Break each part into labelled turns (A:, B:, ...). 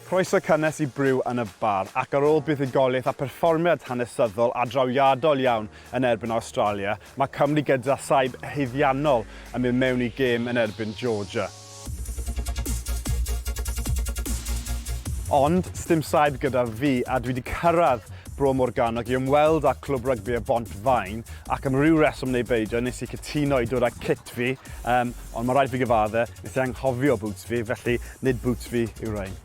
A: Croeso cynnes I Brew yn y bar, ac ar ôl buddugoliaeth a perfformiad hanesyddol a drawiadol iawn yn erbyn Australia, mae Cymru gyda saib haeddiannol yn mynd mewn I gêm yn erbyn Georgia. Ond, sdim saib gyda fi, a dwi wedi cyrraedd Bro Morganog I ymweld â Clwb Rygbi Y Bont Faen, ac am ryw reswm neu beidio nes I cytuno I dod â kit fi, ond mae rhaid fi gyfadde, nes I anghofio boots fi, felly nid boots fi yw'r rhain.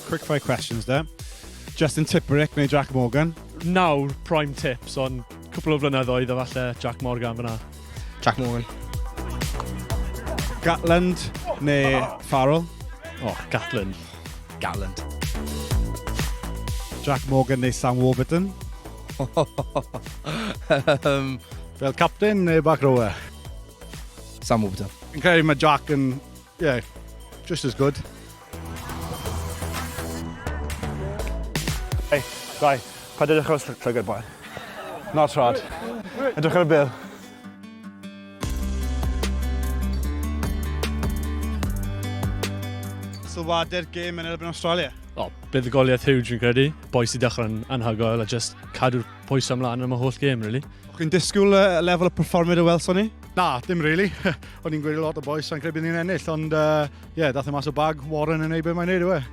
A: Quick fire questions there. Justin Tipperick neu Jac Morgan?
B: Nawr prime tips on cwpl o flynyddoedd efallai Jac Morgan fyna.
C: Jac Morgan.
A: Gatland neu Farrell?
B: Oh, Gatland.
C: Gatland.
A: Jac Morgan neu Sam Warburton? Fel captain neu back rower?
C: Sam Warburton.
A: Fi'n credu mae Jac yn, yeah, just as good. Hey, rai, pa dydych o'r llygad boy? Not trad. Edrych ar y bil. Sylwadau'r gêm yn erbyn Australia?
B: Oh, buddugoliaeth huge fi'n credu. Boes I dechrau'n anhygoel a just cadw'r pwysau ymlaen am y holl gêm, really.
A: O'ch chi'n disgwyl y lefel y perfformiad y Welson ni?
D: Na, dim really. O'n i'n gweud lot o boes sa'n credu bydd ni'n ennill, ond dath e mas o bag, Warren yn neud beth mae'n neud yw e.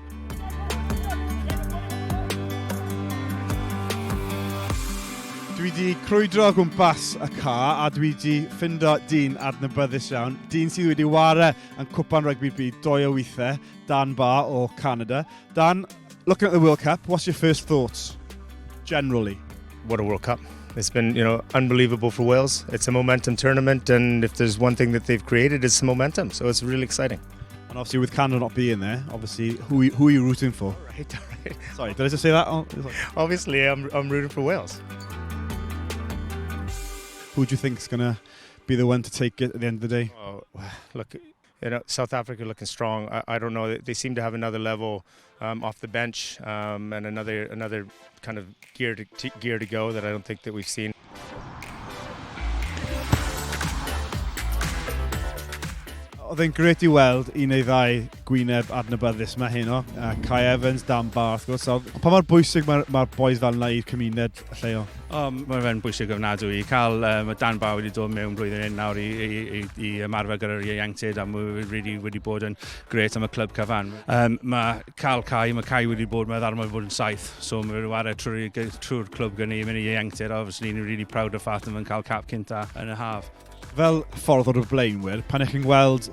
A: Dwi wedi crwydro o gwmpas y car a dwi wedi ffindo dyn adnabyddus iawn. Dyn sydd wedi ware yn Cwpan Rugby byd 2 o weithiau, Dan Barr o Canada. Dan, looking at the World Cup, what's your first thoughts, generally?
E: What a World Cup. It's been, unbelievable for Wales. It's a momentum tournament, and if there's one thing that they've created, it's momentum, so it's really exciting.
A: And obviously with Canada not being there, obviously, who are you rooting for?
E: Right.
A: Sorry, did I just say that?
E: Obviously, I'm rooting for Wales.
A: Who do you think is going to be the one to take it at the end of the day?
E: Oh, look, South Africa looking strong. I don't know. They seem to have another level off the bench and another kind of gear to go that I don't think that we've seen.
A: Oedd e'n gret I weld un neu ddau gwyneb adnabyddus mae heno. Kai Evans, Dan Barr, wrth gwrs. Pa mor bwysig mae'r boys fel yna i'r cymuned lleol?
F: Mae fe'n bwysig ofnadwy. I cael Dan Barr wedi dod mewn blwyddyn hyn nawr i ymarfer gyda'r ieuenctid a mae wedi bod yn gret am y clwb cyfan. Mae cael Kai, mae Kai wedi bod, mae'n ddarmau bod yn 7, so mae'n ware trwy'r clwb gyda ni mynd I ieuenctid. Obviously, ni'n really proud o'r ffaith yn cael cap cynta yn y haf.
A: Fel ffordd o'r blaenwyr, pan ych chi'n gweld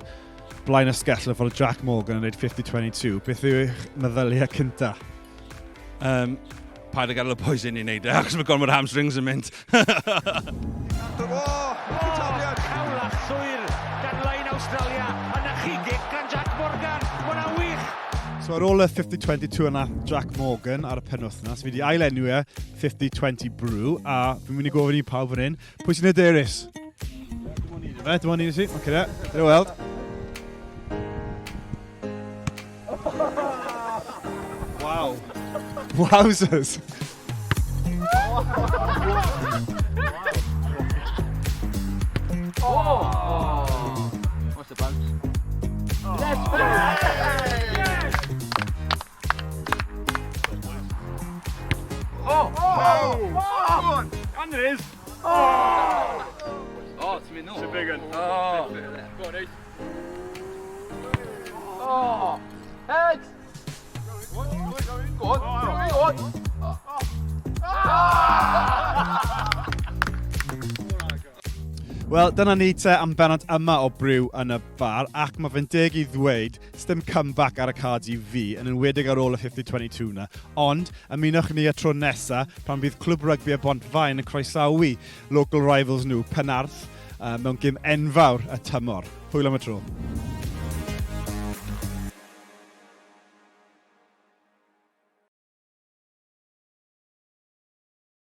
A: blaen ysgell fel Jac Morgan yn gwneud 50-22, beth yw eich meddyliau cynta?
F: Paid â gadael y boys yn ei wneud e, achos mae gormod hamstrings yn mynd.
G: Cawla llwyr gan lein Australia, yna chi gig gan Jac Morgan, hwnna wych!
A: So ar ôl y 50-22 yna Jac Morgan ar y penwythnos, fi wedi ailenw e 50-20 Brew, a fi'n mynd I gofyn I pawb fan hyn, pwy sy'n hyderus? Dim ond un I si? Oce da, gyda weld. Wow. Wowzers.
G: What's the bounce? Let's go! Oh! And it is! Oh! Oh, it's me, no. It's a big one. Oh! Go on, Ace. Oh! Head! Go on!
A: Wel, dyna ni te am benod yma o Brew yn y bar, ac mae fe'n deg I ddweud, sdim comeback ar y card I fi, yn enwedig ar ôl y 50-22 na, ond ymunwch ni y tro nesa pan bydd Clwb Rygbi Y Bont Faen yn croesawu local rivals nhw, Penarth, mewn gêm enfawr y tymor. Hwyl am y tro.